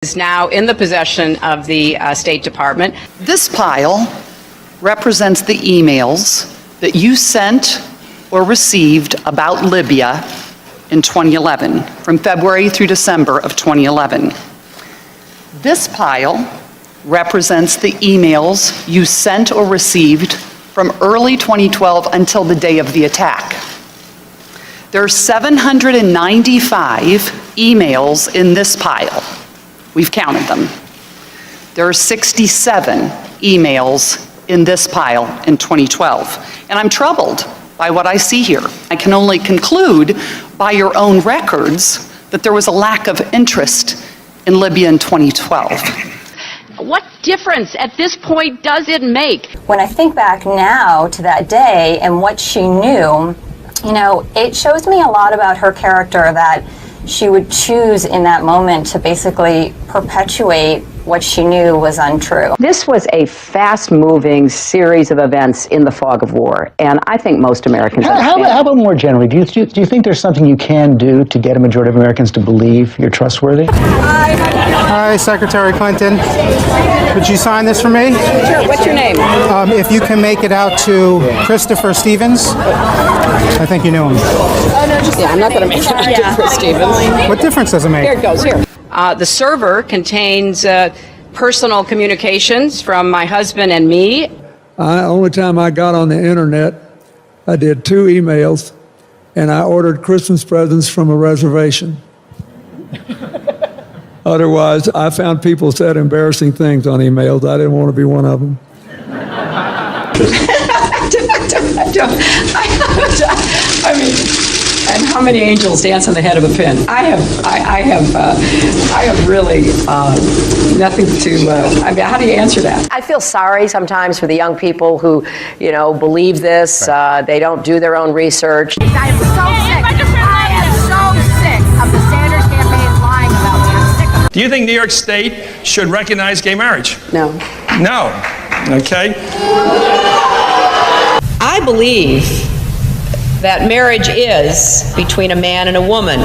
Is now in the possession of the State Department. This pile represents the emails that you sent or received about Libya in 2011, from February through December of 2011. This pile represents the emails you sent or received from early 2012 until the day of the attack. There are 795 emails in this pile. We've counted them. There are 67 emails in this pile in 2012. And I'm troubled by what I see here. I can only conclude by your own records that there was a lack of interest in Libya in 2012. What difference at this point does it make? When I think back now to that day and what she knew, you know, it shows me a lot about her character, that she would choose in that moment to basically perpetuate what she knew was untrue. This was a fast-moving series of events in the fog of war, and I think most Americans understand. How about more generally? Do you think there's something you can do to get a majority of Americans to believe you're trustworthy? Hi, Secretary Clinton. Would you sign this for me? Sure. What's your name? If you can make it out to Christopher Stevens. I think you knew him. Yeah, I'm not going to make it out to Chris Stevens. What difference does it make? Here it goes, here. The server contains personal communications from my husband and me. Only time I got on the internet, I did 2 emails, and I ordered Christmas presents from a reservation. Otherwise, I found people said embarrassing things on emails. I didn't want to be one of them. I mean, and how many angels dance on the head of a pin? I have really nothing to. I mean, how do you answer that? I feel sorry sometimes for the young people who, you know, believe this. They don't do their own research. I am so sick. I am so sick of the Sanders campaign lying about me. I'm sick of it. Do you think New York State should recognize gay marriage? No. No. Okay. I believe that marriage is between a man and a woman.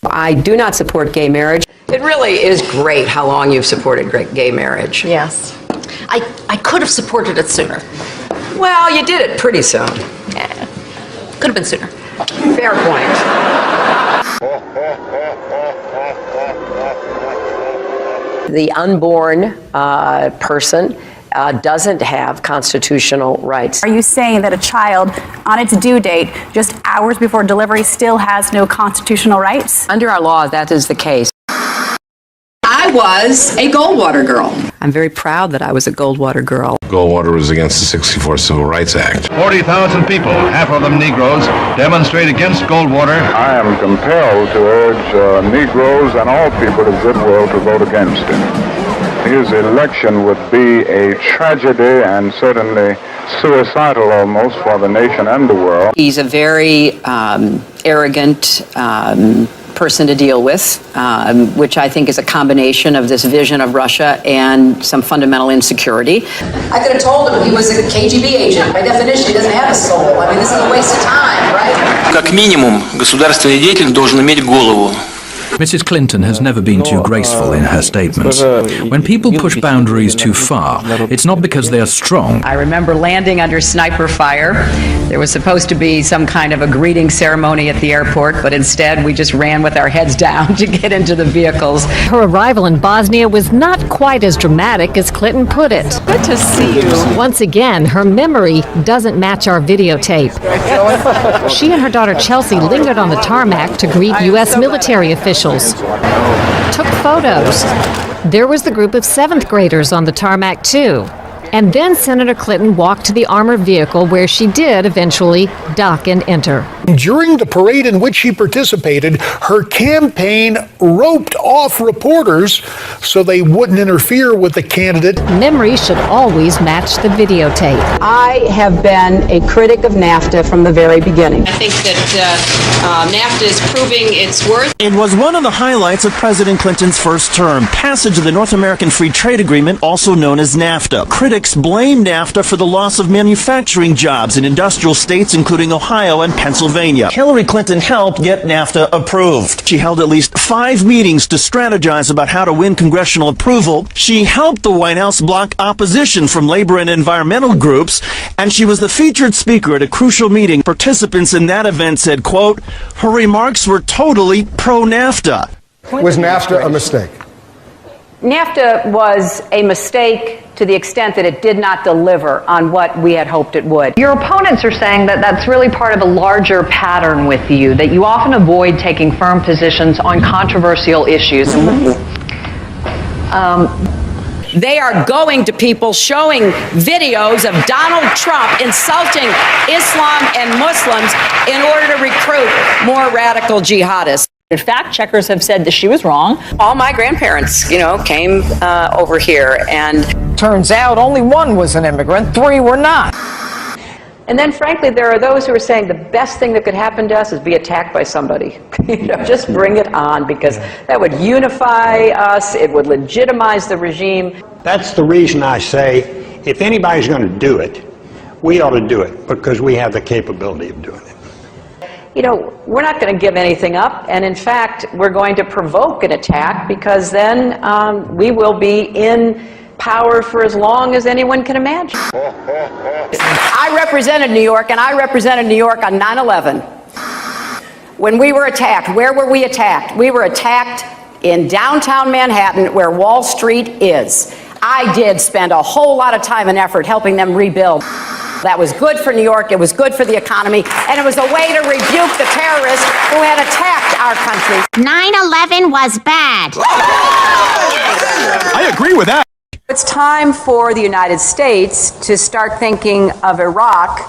I do not support gay marriage. It really is great how long you've supported gay marriage. Yes. I could have supported it sooner. Well, you did it pretty soon. Could have been sooner. Fair point. The unborn person doesn't have constitutional rights. Are you saying that a child on its due date, just hours before delivery, still has no constitutional rights? Under our law, that is the case. I was a Goldwater girl. I'm very proud that I was a Goldwater girl. Goldwater was against the '64 Civil Rights Act. 40,000 people, half of them Negroes, demonstrate against Goldwater. I am compelled to urge Negroes and all people of goodwill to vote against him. His election would be a tragedy and certainly suicidal almost for the nation and the world. He's a very arrogant person to deal with, which I think is a combination of this vision of Russia and some fundamental insecurity. I could have told him he was a KGB agent. By definition, he doesn't have a soul. I mean, this is a waste of time, right? Как минимум, государственный деятель должен иметь голову. Mrs. Clinton has never been too graceful in her statements. When people push boundaries too far, it's not because they are strong. I remember landing under sniper fire. There was supposed to be some kind of a greeting ceremony at the airport, but instead we just ran with our heads down to get into the vehicles. Her arrival in Bosnia was not quite as dramatic as Clinton put it. Good to see you. Once again, her memory doesn't match our videotape. She and her daughter Chelsea lingered on the tarmac to greet U.S. military officials. Took photos. There was the group of 7th graders on the tarmac too. And then Senator Clinton walked to the armored vehicle where she did eventually dock and enter. During the parade in which she participated, her campaign roped off reporters so they wouldn't interfere with the candidate. Memory should always match the videotape. I have been a critic of NAFTA from the very beginning. I think that NAFTA is proving its worth. It was one of the highlights of President Clinton's first term, passage of the North American Free Trade Agreement, also known as NAFTA. Critics critics blame NAFTA for the loss of manufacturing jobs in industrial states including Ohio and Pennsylvania. Hillary Clinton helped get NAFTA approved. She held at least 5 meetings to strategize about how to win congressional approval. She helped the White House block opposition from labor and environmental groups, and she was the featured speaker at a crucial meeting. Participants in that event said, quote, her remarks were totally pro-NAFTA. Was NAFTA a mistake? NAFTA was a mistake to the extent that it did not deliver on what we had hoped it would. Your opponents are saying that that's really part of a larger pattern with you, that you often avoid taking firm positions on controversial issues. They are going to people showing videos of Donald Trump insulting Islam and Muslims in order to recruit more radical jihadists. Fact checkers have said that she was wrong. All my grandparents, came over here, and turns out only one was an immigrant, 3 were not. And then, frankly, there are those who are saying the best thing that could happen to us is be attacked by somebody. Just bring it on, because that would unify us, it would legitimize the regime. That's the reason I say, if anybody's going to do it, we ought to do it, because we have the capability of doing it. We're not going to give anything up, and in fact, we're going to provoke an attack, because then we will be in power for as long as anyone can imagine. I represented New York, and I represented New York on 9/11. When we were attacked, where were we attacked? We were attacked in downtown Manhattan, where Wall Street is. I did spend a whole lot of time and effort helping them rebuild. That was good for New York, it was good for the economy, and it was a way to rebuke the terrorists who had attacked our country. 9/11 was bad. I agree with that. It's time for the United States to start thinking of Iraq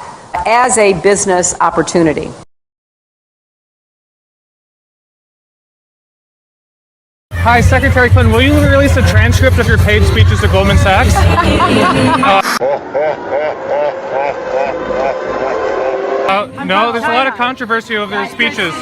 as a business opportunity. Hi, Secretary Clinton, will you release a transcript of your paid speeches to Goldman Sachs? No, there's a lot of controversy over their speeches.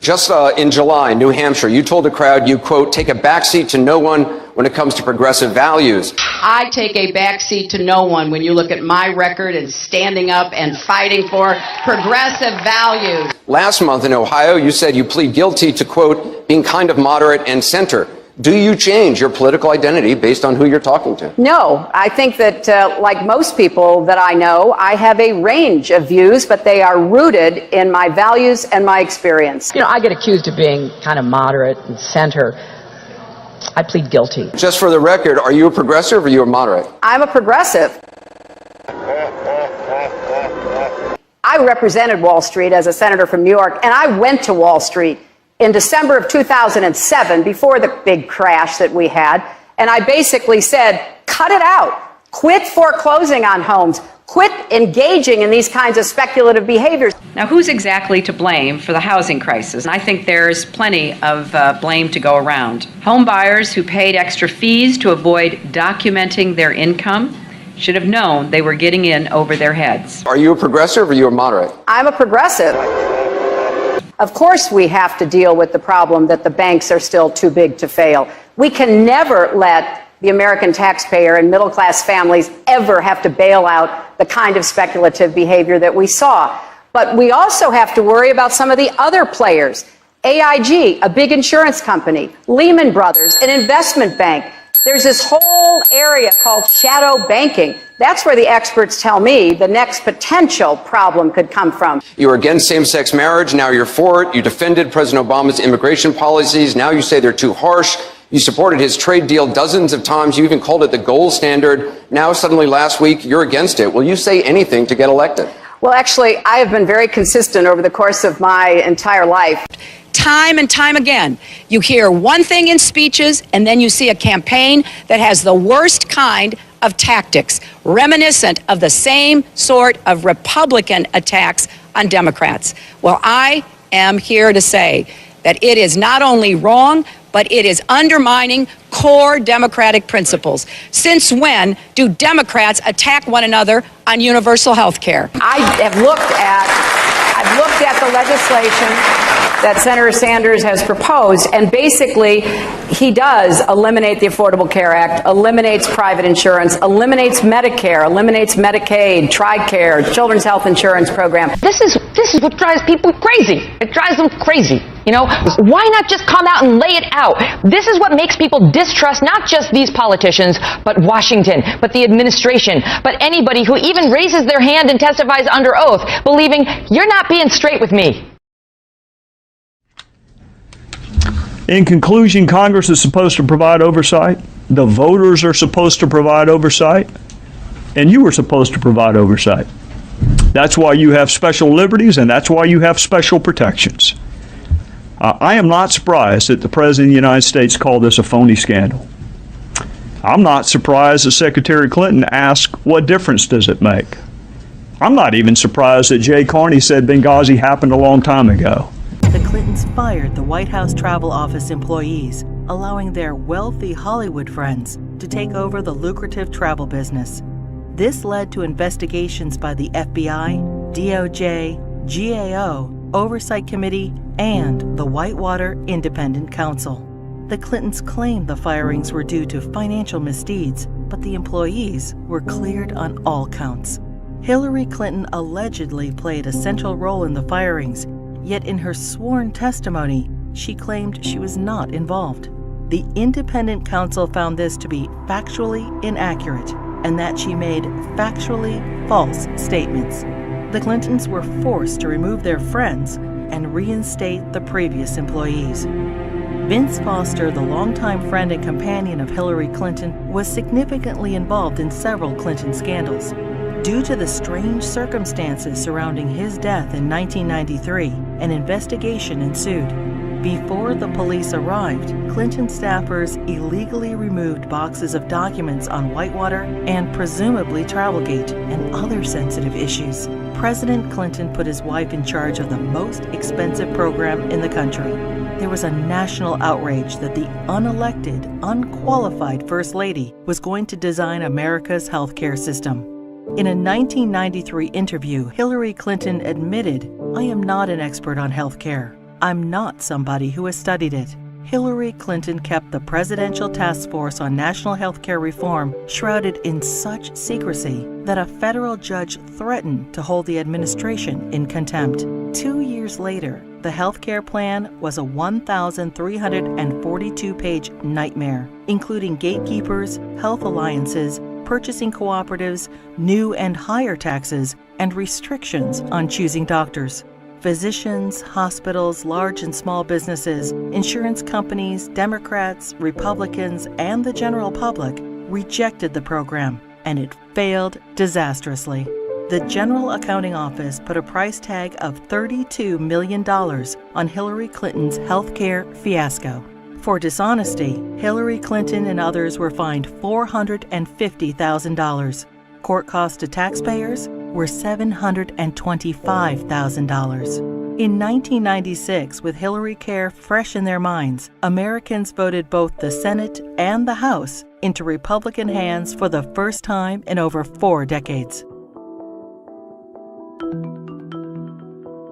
Just in July, New Hampshire, you told the crowd you, quote, take a backseat to no one when it comes to progressive values. I take a backseat to no one when you look at my record and standing up and fighting for progressive values. Last month in Ohio, you said you plead guilty to, quote, being kind of moderate and center. Do you change your political identity based on who you're talking to? No, I think that like most people that I know, I have a range of views, but they are rooted in my values and my experience. I get accused of being kind of moderate and center. I plead guilty. Just for the record, are you a progressive or are you a moderate? I'm a progressive. I represented Wall Street as a senator from New York, and I went to Wall Street in December of 2007, before the big crash that we had, and I basically said, cut it out. Quit foreclosing on homes. Quit engaging in these kinds of speculative behaviors. Now, who's exactly to blame for the housing crisis? And I think there's plenty of blame to go around. Home buyers who paid extra fees to avoid documenting their income should have known they were getting in over their heads. Are you a progressive or are you a moderate? I'm a progressive. Of course we have to deal with the problem that the banks are still too big to fail. We can never let the American taxpayer and middle-class families ever have to bail out the kind of speculative behavior that we saw. But we also have to worry about some of the other players. AIG, a big insurance company, Lehman Brothers, an investment bank. There's this whole area called shadow banking. That's where the experts tell me the next potential problem could come from. You were against same-sex marriage, now you're for it. You defended President Obama's immigration policies, now you say they're too harsh. You supported his trade deal dozens of times. You even called it the gold standard. Now, suddenly last week, you're against it. Will you say anything to get elected? Well, actually, I have been very consistent over the course of my entire life. Time and time again, you hear one thing in speeches, and then you see a campaign that has the worst kind of tactics, reminiscent of the same sort of Republican attacks on Democrats. Well, I am here to say that it is not only wrong, but it is undermining core democratic principles. Since when do Democrats attack one another on universal health care? I've looked at the legislation. that Senator Sanders has proposed. And basically, he does eliminate the Affordable Care Act, eliminates private insurance, eliminates Medicare, eliminates Medicaid, TRICARE, Children's Health Insurance Program. This is what drives people crazy. It drives them crazy. You know, why not just come out and lay it out? This is what makes people distrust not just these politicians, but Washington, but the administration, but anybody who even raises their hand and testifies under oath, believing you're not being straight with me. In conclusion, Congress is supposed to provide oversight. The voters are supposed to provide oversight. And you are supposed to provide oversight. That's why you have special liberties, and that's why you have special protections. I am not surprised that the President of the United States called this a phony scandal. I'm not surprised that Secretary Clinton asked, what difference does it make? I'm not even surprised that Jay Carney said Benghazi happened a long time ago. The Clintons fired the White House Travel Office employees, allowing their wealthy Hollywood friends to take over the lucrative travel business. This led to investigations by the FBI, DOJ, GAO, Oversight Committee, and the Whitewater Independent Counsel. The Clintons claimed the firings were due to financial misdeeds, but the employees were cleared on all counts. Hillary Clinton allegedly played a central role in the firings, yet in her sworn testimony, she claimed she was not involved. The independent counsel found this to be factually inaccurate and that she made factually false statements. The Clintons were forced to remove their friends and reinstate the previous employees. Vince Foster, the longtime friend and companion of Hillary Clinton, was significantly involved in several Clinton scandals. Due to the strange circumstances surrounding his death in 1993, an investigation ensued. Before the police arrived, Clinton staffers illegally removed boxes of documents on Whitewater and presumably Travelgate and other sensitive issues. President Clinton put his wife in charge of the most expensive program in the country. There was a national outrage that the unelected, unqualified First Lady was going to design America's healthcare system. In a 1993 interview, Hillary Clinton admitted, "I am not an expert on healthcare. I'm not somebody who has studied it." Hillary Clinton kept the Presidential Task Force on National Healthcare Reform shrouded in such secrecy that a federal judge threatened to hold the administration in contempt. 2 years later, the healthcare plan was a 1,342-page nightmare, including gatekeepers, health alliances, purchasing cooperatives, new and higher taxes, and restrictions on choosing doctors. Physicians, hospitals, large and small businesses, insurance companies, Democrats, Republicans, and the general public rejected the program, and it failed disastrously. The General Accounting Office put a price tag of $32 million on Hillary Clinton's healthcare fiasco. For dishonesty, Hillary Clinton and others were fined $450,000. Court costs to taxpayers were $725,000. In 1996, with Hillary Care fresh in their minds, Americans voted both the Senate and the House into Republican hands for the first time in over 4 decades.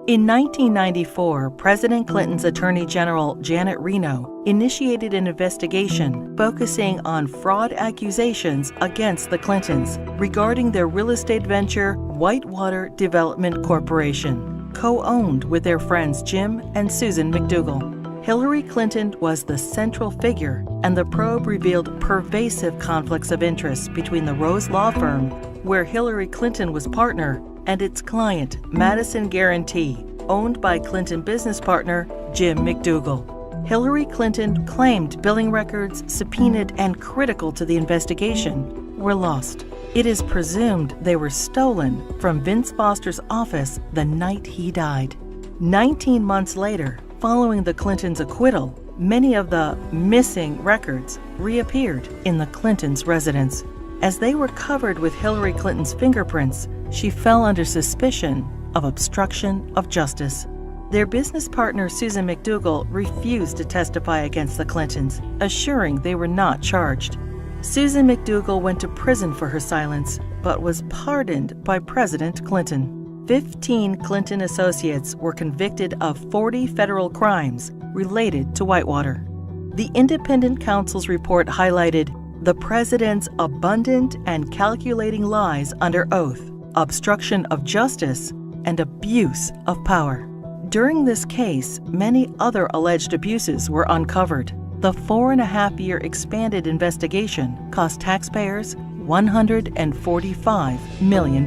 In 1994, President Clinton's Attorney General Janet Reno initiated an investigation focusing on fraud accusations against the Clintons regarding their real estate venture, Whitewater Development Corporation, co-owned with their friends Jim and Susan McDougal. Hillary Clinton was the central figure, and the probe revealed pervasive conflicts of interest between the Rose Law Firm, where Hillary Clinton was partner, and its client, Madison Guarantee, owned by Clinton business partner Jim McDougal. Hillary Clinton claimed billing records subpoenaed and critical to the investigation were lost. It is presumed they were stolen from Vince Foster's office the night he died. 19 months later, following the Clintons' acquittal, many of the missing records reappeared in the Clintons' residence. As they were covered with Hillary Clinton's fingerprints, she fell under suspicion of obstruction of justice. Their business partner, Susan McDougal, refused to testify against the Clintons, assuring they were not charged. Susan McDougal went to prison for her silence, but was pardoned by President Clinton. 15 Clinton associates were convicted of 40 federal crimes related to Whitewater. The independent counsel's report highlighted the president's abundant and calculating lies under oath, obstruction of justice, and abuse of power. During this case, many other alleged abuses were uncovered. The 4.5-year expanded investigation cost taxpayers $145 million.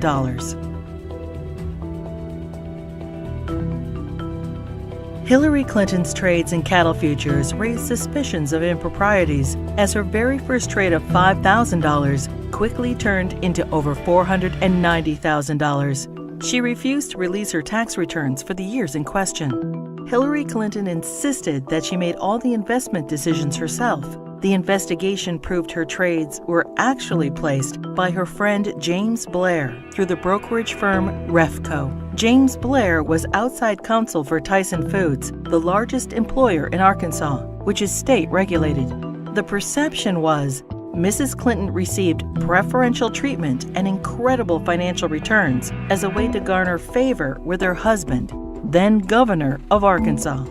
Hillary Clinton's trades in cattle futures raised suspicions of improprieties as her very first trade of $5,000 quickly turned into over $490,000. She refused to release her tax returns for the years in question. Hillary Clinton insisted that she made all the investment decisions herself. The investigation proved her trades were actually placed by her friend James Blair through the brokerage firm Refco. James Blair was outside counsel for Tyson Foods, the largest employer in Arkansas, which is state regulated. The perception was Mrs. Clinton received preferential treatment and incredible financial returns as a way to garner favor with her husband, then governor of Arkansas.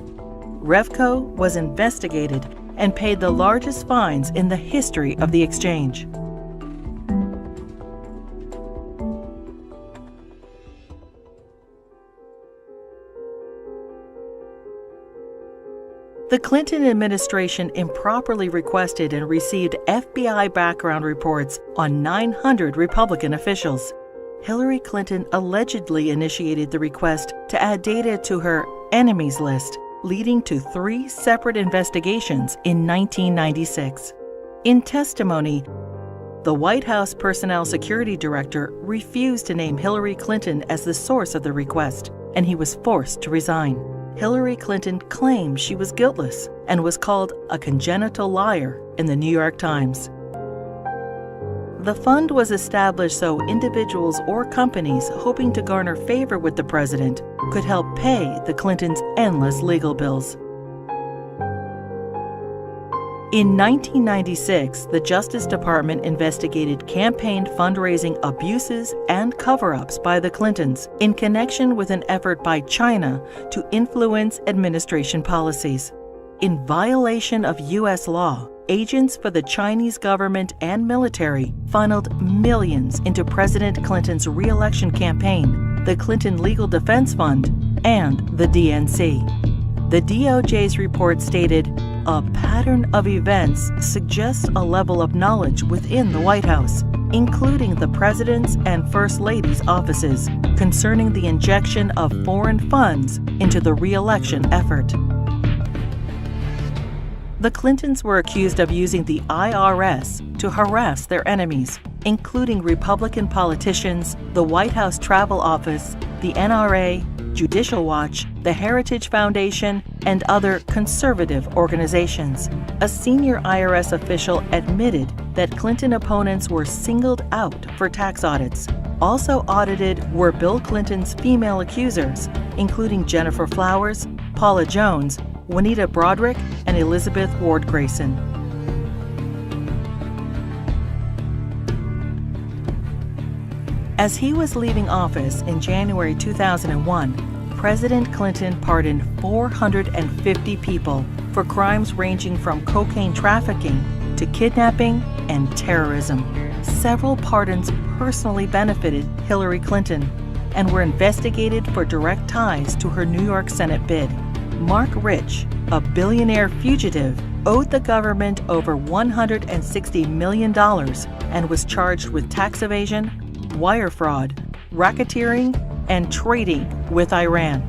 Refco was investigated and paid the largest fines in the history of the exchange. The Clinton administration improperly requested and received FBI background reports on 900 Republican officials. Hillary Clinton allegedly initiated the request to add data to her enemies list, leading to 3 separate investigations in 1996. In testimony, the White House Personnel Security Director refused to name Hillary Clinton as the source of the request, and he was forced to resign. Hillary Clinton claimed she was guiltless and was called a congenital liar in the New York Times. The fund was established so individuals or companies hoping to garner favor with the president could help pay the Clintons' endless legal bills. In 1996, the Justice Department investigated campaign fundraising abuses and cover-ups by the Clintons in connection with an effort by China to influence administration policies. In violation of U.S. law, agents for the Chinese government and military funneled millions into President Clinton's re-election campaign, the Clinton Legal Defense Fund, and the DNC. The DOJ's report stated, "A pattern of events suggests a level of knowledge within the White House, including the President's and First Lady's offices, concerning the injection of foreign funds into the re-election effort." The Clintons were accused of using the IRS to harass their enemies, including Republican politicians, the White House Travel Office, the NRA, Judicial Watch, the Heritage Foundation, and other conservative organizations. A senior IRS official admitted that Clinton opponents were singled out for tax audits. Also audited were Bill Clinton's female accusers, including Jennifer Flowers, Paula Jones, Juanita Broaddrick, and Elizabeth Ward Grayson. As he was leaving office in January 2001, President Clinton pardoned 450 people for crimes ranging from cocaine trafficking to kidnapping and terrorism. Several pardons personally benefited Hillary Clinton and were investigated for direct ties to her New York Senate bid. Mark Rich, a billionaire fugitive, owed the government over $160 million and was charged with tax evasion, wire fraud, racketeering, and trading with Iran.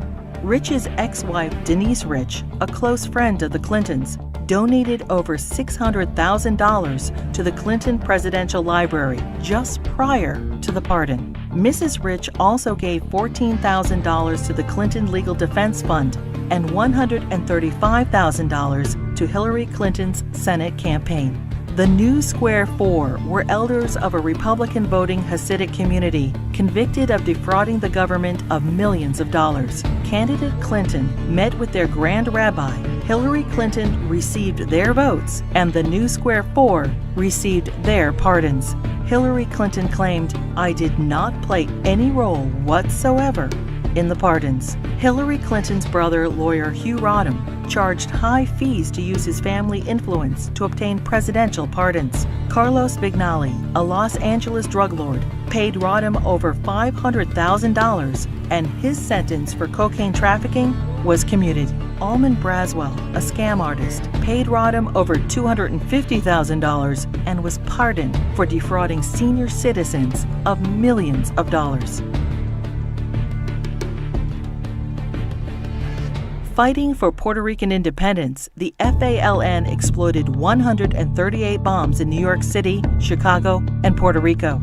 Rich's ex-wife, Denise Rich, a close friend of the Clintons, donated over $600,000 to the Clinton Presidential Library just prior to the pardon. Mrs. Rich also gave $14,000 to the Clinton Legal Defense Fund and $135,000 to Hillary Clinton's Senate campaign. The new Square Four were elders of a Republican voting Hasidic community convicted of defrauding the government of millions of dollars. Candidate Clinton met with their Grand Rabbi. Hillary Clinton received their votes, and the new Square Four received their pardons. Hillary Clinton claimed, "I did not play any role whatsoever in the pardons." Hillary Clinton's brother, lawyer Hugh Rodham, charged high fees to use his family influence to obtain presidential pardons. Carlos Vignali, a Los Angeles drug lord, paid Rodham over $500,000, and his sentence for cocaine trafficking was commuted. Almond Braswell, a scam artist, paid Rodham over $250,000 and was pardoned for defrauding senior citizens of millions of dollars. Fighting for Puerto Rican independence, the FALN exploded 138 bombs in New York City, Chicago, and Puerto Rico.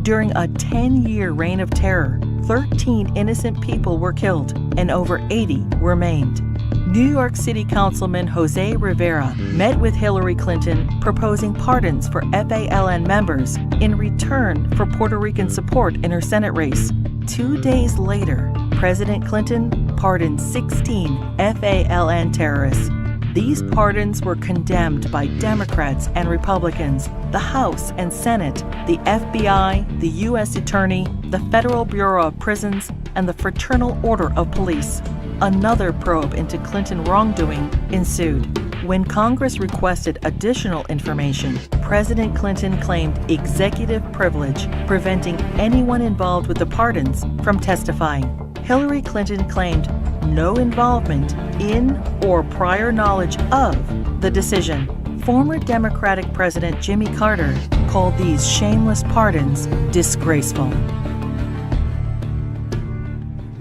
During a 10-year reign of terror, 13 innocent people were killed and over 80 were maimed. New York City Councilman Jose Rivera met with Hillary Clinton proposing pardons for FALN members in return for Puerto Rican support in her Senate race. 2 days later, President Clinton pardoned 16 FALN terrorists. These pardons were condemned by Democrats and Republicans, the House and Senate, the FBI, the U.S. Attorney, the Federal Bureau of Prisons, and the Fraternal Order of Police. Another probe into Clinton wrongdoing ensued. When Congress requested additional information, President Clinton claimed executive privilege, preventing anyone involved with the pardons from testifying. Hillary Clinton claimed no involvement in or prior knowledge of the decision. Former Democratic President Jimmy Carter called these shameless pardons disgraceful.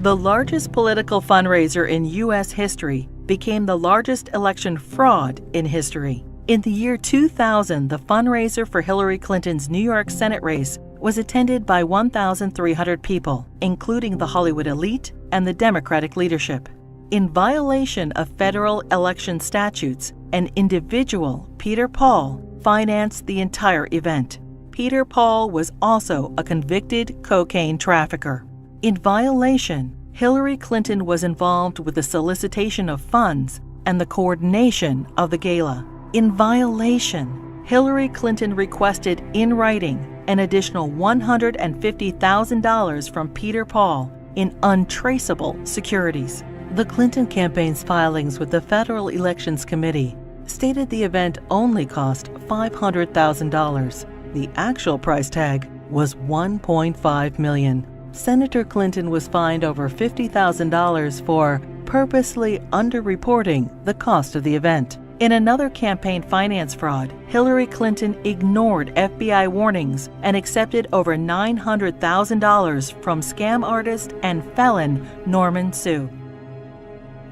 The largest political fundraiser in U.S. history became the largest election fraud in history. In the year 2000, the fundraiser for Hillary Clinton's New York Senate race was attended by 1,300 people, including the Hollywood elite and the Democratic leadership. In violation of federal election statutes, an individual, Peter Paul, financed the entire event. Peter Paul was also a convicted cocaine trafficker. In violation, Hillary Clinton was involved with the solicitation of funds and the coordination of the gala. In violation, Hillary Clinton requested in writing an additional $150,000 from Peter Paul in untraceable securities. The Clinton campaign's filings with the Federal Elections Committee stated the event only cost $500,000. The actual price tag was $1.5 million. Senator Clinton was fined over $50,000 for purposely underreporting the cost of the event. In another campaign finance fraud, Hillary Clinton ignored FBI warnings and accepted over $900,000 from scam artist and felon Norman Sue.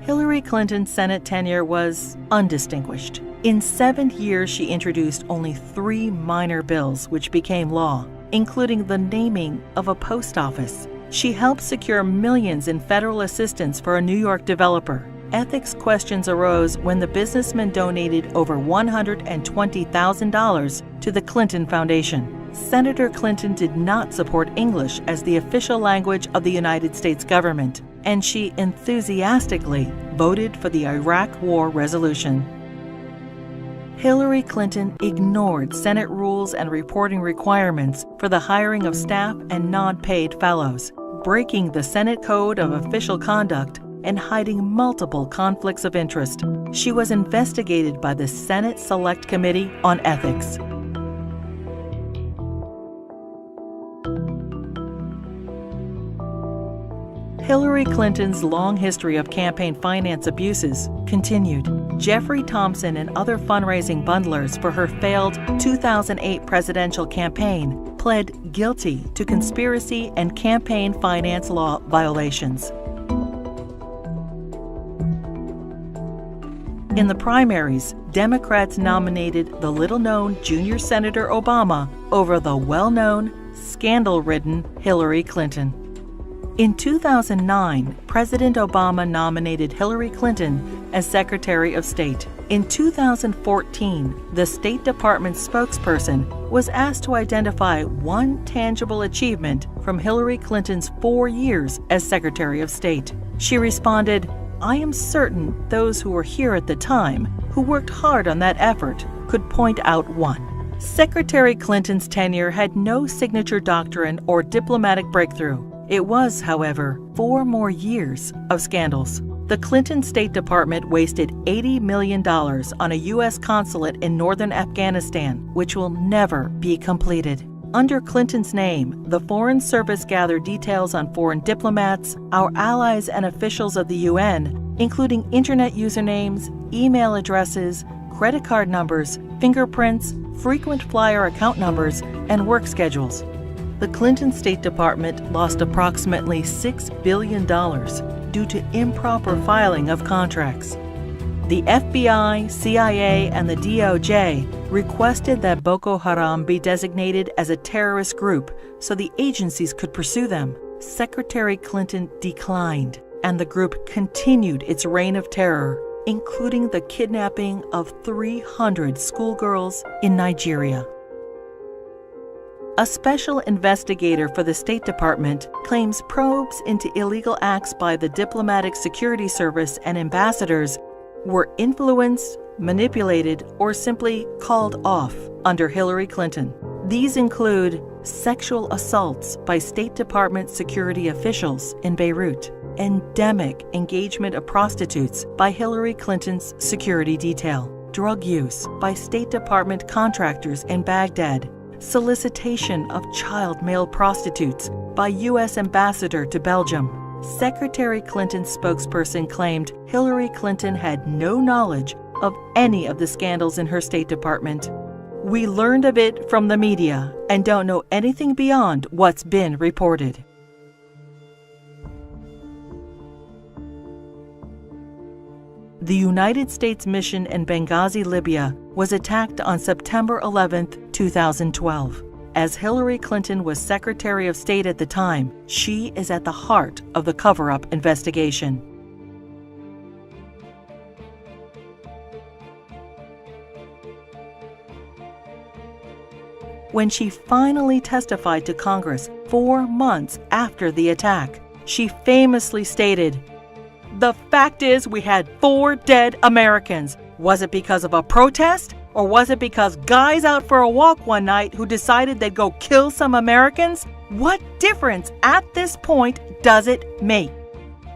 Hillary Clinton's Senate tenure was undistinguished. In 7 years, she introduced only 3 minor bills which became law, including the naming of a post office. She helped secure millions in federal assistance for a New York developer. Ethics questions arose when the businessman donated over $120,000 to the Clinton Foundation. Senator Clinton did not support English as the official language of the United States government, and she enthusiastically voted for the Iraq War resolution. Hillary Clinton ignored Senate rules and reporting requirements for the hiring of staff and non-paid fellows, breaking the Senate Code of Official Conduct and hiding multiple conflicts of interest. She was investigated by the Senate Select Committee on Ethics. Hillary Clinton's long history of campaign finance abuses continued. Jeffrey Thompson and other fundraising bundlers for her failed 2008 presidential campaign pled guilty to conspiracy and campaign finance law violations. In the primaries, Democrats nominated the little-known junior Senator Obama over the well-known, scandal-ridden Hillary Clinton. In 2009, President Obama nominated Hillary Clinton as Secretary of State. In 2014, the State Department spokesperson was asked to identify one tangible achievement from Hillary Clinton's 4 years as Secretary of State. She responded, "I am certain those who were here at the time, who worked hard on that effort, could point out one." Secretary Clinton's tenure had no signature doctrine or diplomatic breakthrough. It was, however, 4 more years of scandals. The Clinton State Department wasted $80 million on a U.S. consulate in northern Afghanistan, which will never be completed. Under Clinton's name, the Foreign Service gathered details on foreign diplomats, our allies and officials of the UN, including internet usernames, email addresses, credit card numbers, fingerprints, frequent flyer account numbers, and work schedules. The Clinton State Department lost approximately $6 billion due to improper filing of contracts. The FBI, CIA, and the DOJ requested that Boko Haram be designated as a terrorist group so the agencies could pursue them. Secretary Clinton declined, and the group continued its reign of terror, including the kidnapping of 300 schoolgirls in Nigeria. A special investigator for the State Department claims probes into illegal acts by the Diplomatic Security Service and ambassadors were influenced, manipulated, or simply called off under Hillary Clinton. These include sexual assaults by State Department security officials in Beirut, endemic engagement of prostitutes by Hillary Clinton's security detail, drug use by State Department contractors in Baghdad, solicitation of child male prostitutes by U.S. ambassador to Belgium. Secretary Clinton's spokesperson claimed Hillary Clinton had no knowledge of any of the scandals in her State Department. We learned of it from the media and don't know anything beyond what's been reported. The United States mission in Benghazi, Libya, was attacked on September 11, 2012. As Hillary Clinton was Secretary of State at the time, she is at the heart of the cover-up investigation. When she finally testified to Congress 4 months after the attack, she famously stated, "The fact is we had 4 dead Americans. Was it because of a protest? Or was it because guys out for a walk one night who decided they'd go kill some Americans? What difference at this point does it make?"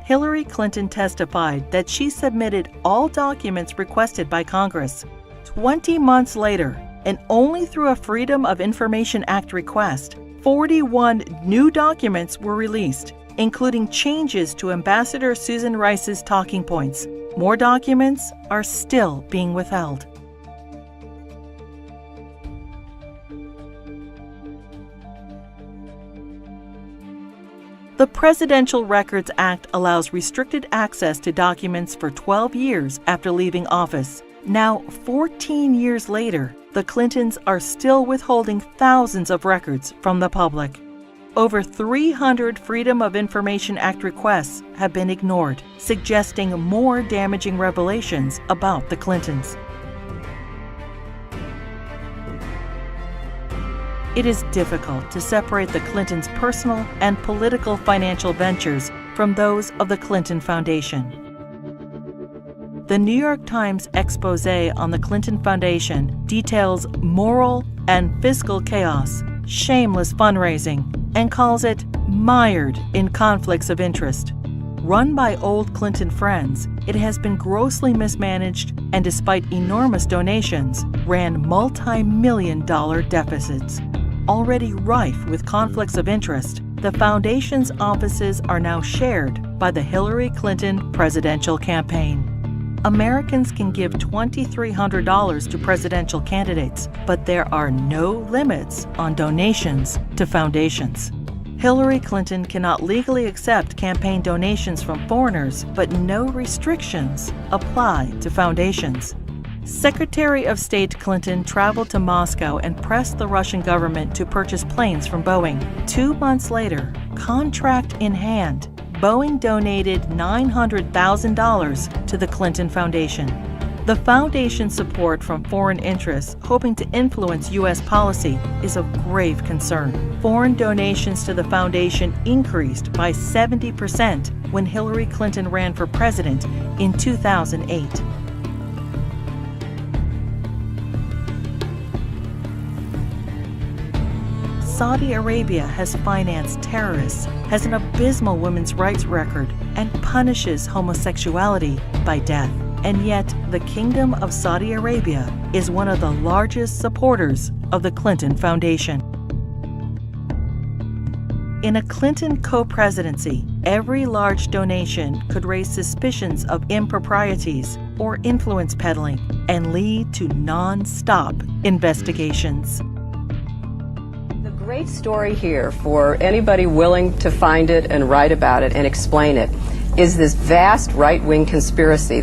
Hillary Clinton testified that she submitted all documents requested by Congress. 20 months later, and only through a Freedom of Information Act request, 41 new documents were released, including changes to Ambassador Susan Rice's talking points. More documents are still being withheld. The Presidential Records Act allows restricted access to documents for 12 years after leaving office. Now, 14 years later, the Clintons are still withholding thousands of records from the public. Over 300 Freedom of Information Act requests have been ignored, suggesting more damaging revelations about the Clintons. It is difficult to separate the Clintons' personal and political financial ventures from those of the Clinton Foundation. The New York Times expose on the Clinton Foundation details moral and fiscal chaos, shameless fundraising, and calls it mired in conflicts of interest. Run by old Clinton friends, it has been grossly mismanaged and, despite enormous donations, ran multi-million-dollar deficits. Already rife with conflicts of interest, the foundation's offices are now shared by the Hillary Clinton presidential campaign. Americans can give $2,300 to presidential candidates, but there are no limits on donations to foundations. Hillary Clinton cannot legally accept campaign donations from foreigners, but no restrictions apply to foundations. Secretary of State Clinton traveled to Moscow and pressed the Russian government to purchase planes from Boeing. 2 months later, contract in hand, Boeing donated $900,000 to the Clinton Foundation. The foundation's support from foreign interests hoping to influence U.S. policy is of grave concern. Foreign donations to the foundation increased by 70% when Hillary Clinton ran for president in 2008. Saudi Arabia has financed terrorists, has an abysmal women's rights record, and punishes homosexuality by death. And yet, the Kingdom of Saudi Arabia is one of the largest supporters of the Clinton Foundation. In a Clinton co-presidency, every large donation could raise suspicions of improprieties or influence peddling and lead to non-stop investigations. The great story here, for anybody willing to find it and write about it and explain it, is this vast right-wing conspiracy.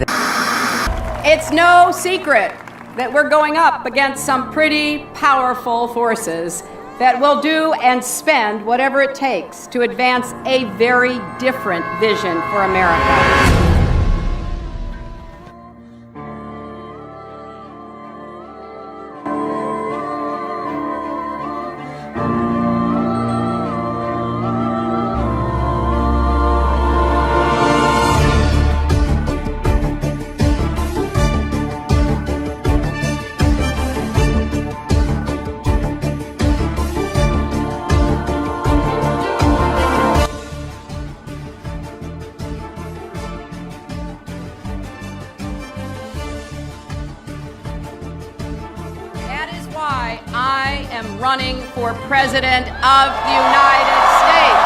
It's no secret that we're going up against some pretty powerful forces that will do and spend whatever it takes to advance a very different vision for America. I am running for President of the United States.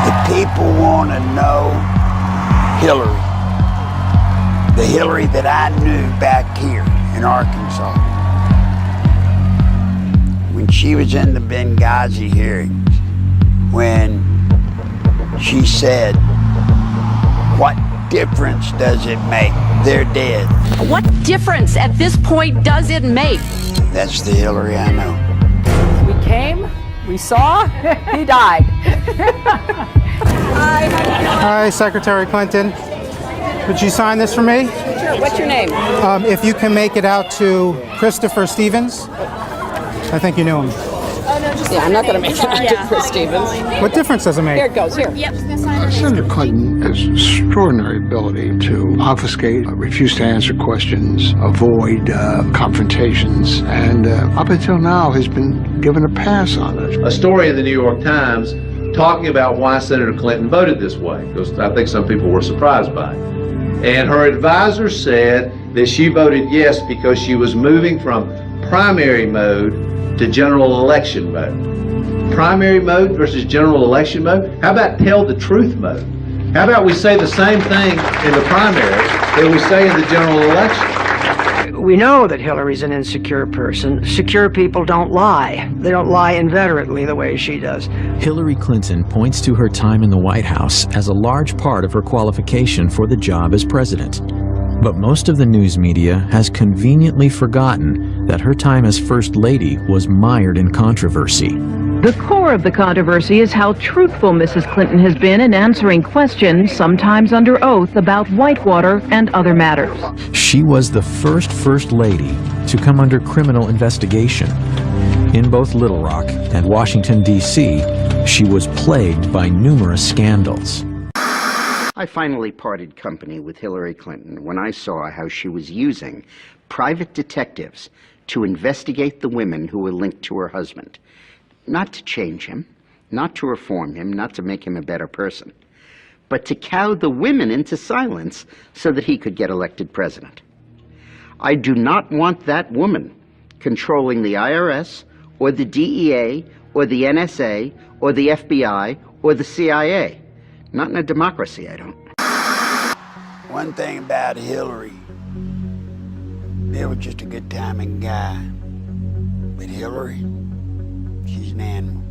The people want to know Hillary. The Hillary that I knew back here in Arkansas. When she was in the Benghazi hearings, when she said, "What difference does it make? They're dead." What difference at this point does it make? That's the Hillary I know. We came, we saw, he died. Hi, Secretary Clinton. Would you sign this for me? Sure, what's your name? If you can make it out to Christopher Stevens. I think you knew him. Yeah, I'm not going to make it out to Chris Stevens. What difference does it make? Here it goes, here. Yep. Senator Clinton has extraordinary ability to obfuscate, refuse to answer questions, avoid confrontations, and up until now has been given a pass on it. A story in the New York Times talking about why Senator Clinton voted this way, because I think some people were surprised by it. And her advisor said that she voted yes because she was moving from primary mode to general election mode. Primary mode versus general election mode? How about tell the truth mode? How about we say the same thing in the primary that we say in the general election? We know that Hillary's an insecure person. Secure people don't lie. They don't lie inveterately the way she does. Hillary Clinton points to her time in the White House as a large part of her qualification for the job as president. But most of the news media has conveniently forgotten that her time as First Lady was mired in controversy. The core of the controversy is how truthful Mrs. Clinton has been in answering questions, sometimes under oath, about Whitewater and other matters. She was the First Lady to come under criminal investigation. In both Little Rock and Washington, D.C., she was plagued by numerous scandals. I finally parted company with Hillary Clinton when I saw how she was using private detectives to investigate the women who were linked to her husband. Not to change him, not to reform him, not to make him a better person, but to cow the women into silence so that he could get elected president. I do not want that woman controlling the IRS or the DEA or the NSA or the FBI or the CIA. Not in a democracy, I don't. One thing about Hillary, Bill was just a good timing guy. But Hillary, she's an animal.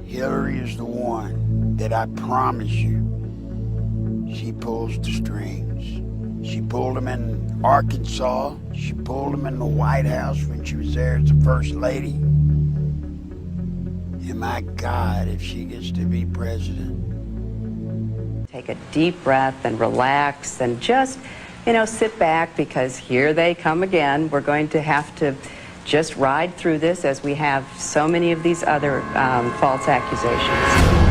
Hillary is the one that I promise you, she pulls the strings. She pulled them in Arkansas. She pulled them in the White House when she was there as the First Lady. And my God, if she gets to be president. Take a deep breath and relax and just, sit back, because here they come again. We're going to have to just ride through this as we have so many of these other false accusations.